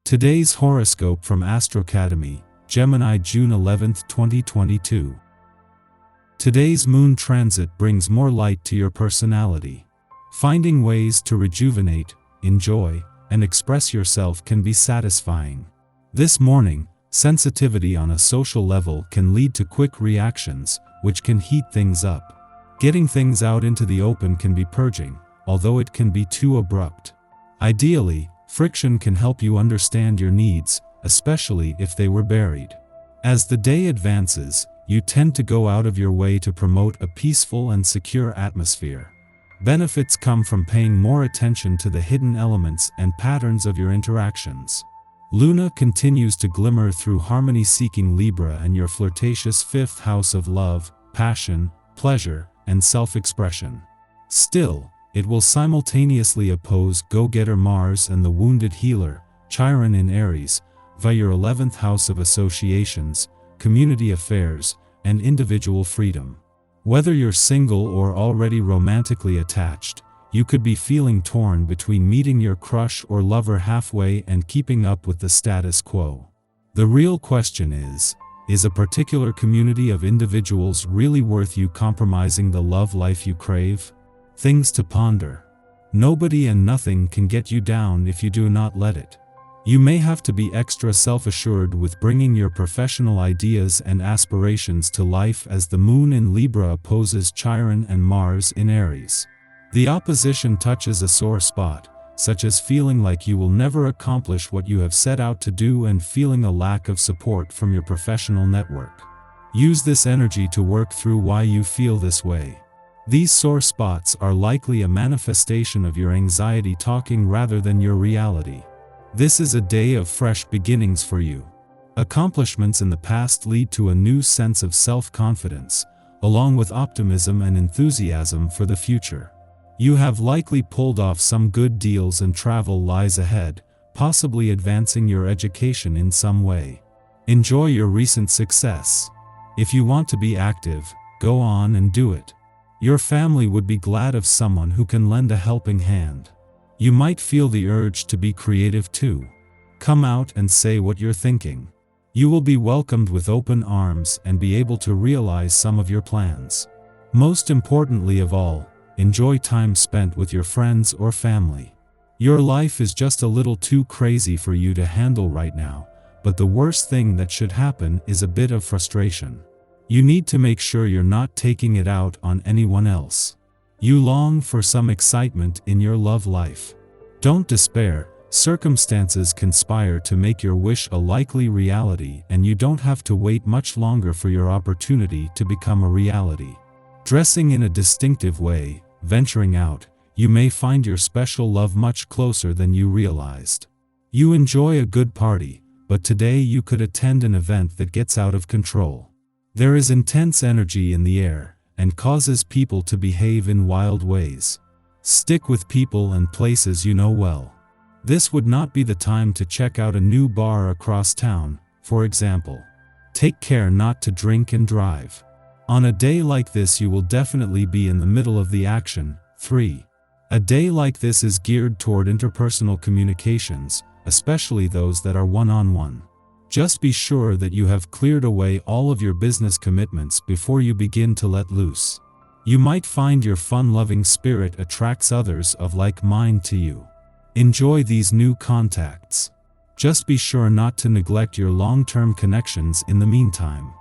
Today's horoscope from Astrocademy, Gemini, June 11, 2022. Today's moon transit brings more light to your personality. Finding ways to rejuvenate, enjoy, and express yourself can be satisfying. This morning, sensitivity on a social level can lead to quick reactions, which can heat things up. Getting things out into the open can be purging, although it can be too abrupt. Ideally, friction can help you understand your needs, especially if they were buried. As the day advances, you tend to go out of your way to promote a peaceful and secure atmosphere. Benefits come from paying more attention to the hidden elements and patterns of your interactions. Luna continues to glimmer through harmony-seeking Libra and your flirtatious fifth house of love, passion, pleasure, and self-expression. Still, it will simultaneously oppose go-getter Mars and the wounded healer, Chiron in Aries, via your 11th house of associations, community affairs, and individual freedom. Whether you're single or already romantically attached, you could be feeling torn between meeting your crush or lover halfway and keeping up with the status quo. The real question is a particular community of individuals really worth you compromising the love life you crave? Things to ponder. Nobody and nothing can get you down if you do not let it. You may have to be extra self-assured with bringing your professional ideas and aspirations to life as the moon in Libra opposes Chiron and Mars in Aries. The opposition touches a sore spot, such as feeling like you will never accomplish what you have set out to do and feeling a lack of support from your professional network. Use this energy to work through why you feel this way. These sore spots are likely a manifestation of your anxiety talking rather than your reality. This is a day of fresh beginnings for you. Accomplishments in the past lead to a new sense of self-confidence, along with optimism and enthusiasm for the future. You have likely pulled off some good deals and travel lies ahead, possibly advancing your education in some way. Enjoy your recent success. If you want to be active, go on and do it. Your family would be glad of someone who can lend a helping hand. You might feel the urge to be creative too. Come out and say what you're thinking. You will be welcomed with open arms and be able to realize some of your plans. Most importantly of all, enjoy time spent with your friends or family. Your life is just a little too crazy for you to handle right now, but the worst thing that should happen is a bit of frustration. You need to make sure you're not taking it out on anyone else. You long for some excitement in your love life. Don't despair, circumstances conspire to make your wish a likely reality, and you don't have to wait much longer for your opportunity to become a reality. Dressing in a distinctive way, venturing out, you may find your special love much closer than you realized. You enjoy a good party, but today you could attend an event that gets out of control. There is intense energy in the air, and causes people to behave in wild ways. Stick with people and places you know well. This would not be the time to check out a new bar across town, for example. Take care not to drink and drive. On a day like this you will definitely be in the middle of the action. 3. A day like this is geared toward interpersonal communications, especially those that are one-on-one. Just be sure that you have cleared away all of your business commitments before you begin to let loose. You might find your fun-loving spirit attracts others of like mind to you. Enjoy these new contacts. Just be sure not to neglect your long-term connections in the meantime.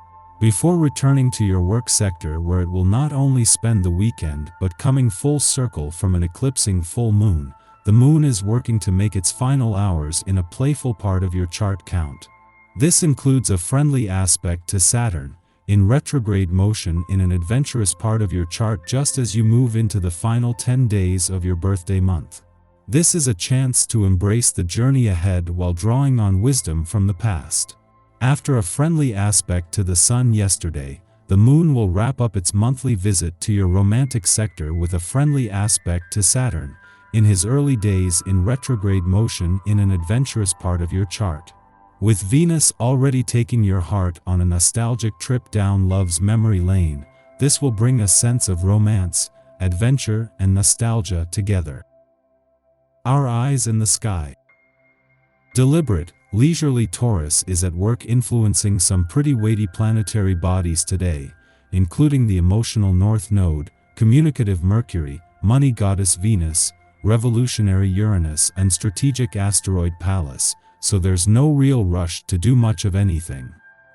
Before returning to your work sector, where it will not only spend the weekend but coming full circle from an eclipsing full moon, the moon is working to make its final hours in a playful part of your chart count. This includes a friendly aspect to Saturn, in retrograde motion in an adventurous part of your chart just as you move into the final 10 days of your birthday month. This is a chance to embrace the journey ahead while drawing on wisdom from the past. After a friendly aspect to the Sun yesterday, the Moon will wrap up its monthly visit to your romantic sector with a friendly aspect to Saturn, in his early days in retrograde motion in an adventurous part of your chart. With Venus already taking your heart on a nostalgic trip down love's memory lane, this will bring a sense of romance, adventure, and nostalgia together. Our eyes in the sky. Deliberate, leisurely Taurus is at work influencing some pretty weighty planetary bodies today, including the emotional North Node, communicative Mercury, money goddess Venus, revolutionary Uranus and strategic asteroid Pallas, so there's no real rush to do much of anything.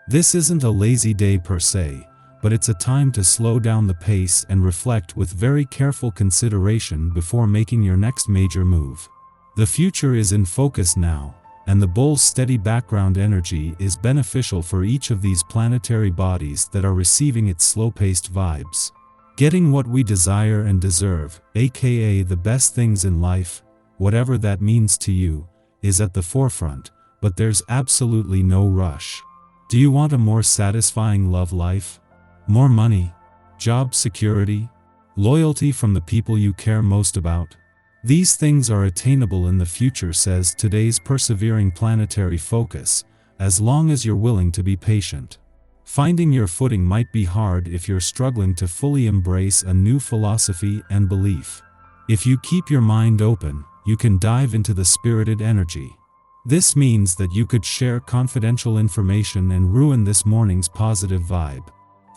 This isn't a lazy day per se, but it's a time to slow down the pace and reflect with very careful consideration before making your next major move. The future is in focus now, and the bull's steady background energy is beneficial for each of these planetary bodies that are receiving its slow-paced vibes. Getting what we desire and deserve, aka the best things in life, whatever that means to you, is at the forefront, but there's absolutely no rush. Do you want a more satisfying love life? More money? Job security? Loyalty from the people you care most about? These things are attainable in the future, says today's persevering planetary focus, as long as you're willing to be patient. Finding your footing might be hard if you're struggling to fully embrace a new philosophy and belief. If you keep your mind open, you can dive into the spirited energy. This means that you could share confidential information and ruin this morning's positive vibe.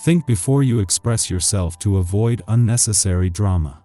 Think before you express yourself to avoid unnecessary drama.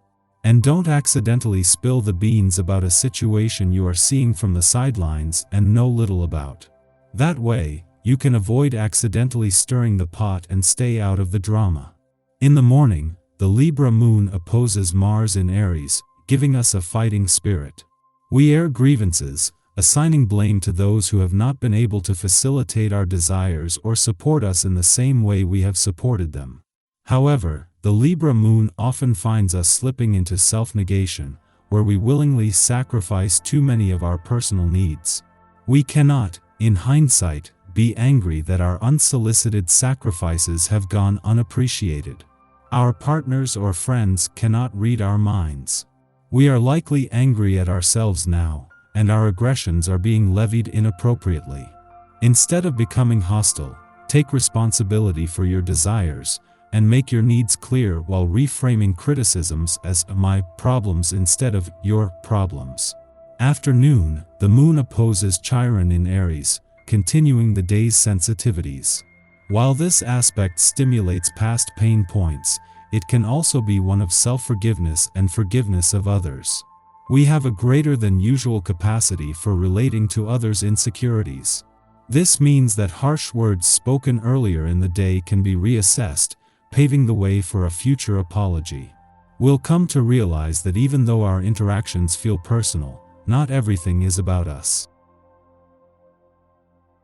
And don't accidentally spill the beans about a situation you are seeing from the sidelines and know little about. That way, you can avoid accidentally stirring the pot and stay out of the drama. In the morning, the Libra moon opposes Mars in Aries, giving us a fighting spirit. We air grievances, assigning blame to those who have not been able to facilitate our desires or support us in the same way we have supported them. However, the Libra moon often finds us slipping into self-negation, where we willingly sacrifice too many of our personal needs. We cannot, in hindsight, be angry that our unsolicited sacrifices have gone unappreciated. Our partners or friends cannot read our minds. We are likely angry at ourselves now, and our aggressions are being levied inappropriately. Instead of becoming hostile, take responsibility for your desires, and make your needs clear while reframing criticisms as my problems instead of your problems. Afternoon, the moon opposes Chiron in Aries, continuing the day's sensitivities. While this aspect stimulates past pain points, it can also be one of self-forgiveness and forgiveness of others. We have a greater than usual capacity for relating to others' insecurities. This means that harsh words spoken earlier in the day can be reassessed, paving the way for a future apology. We'll come to realize that even though our interactions feel personal, not everything is about us.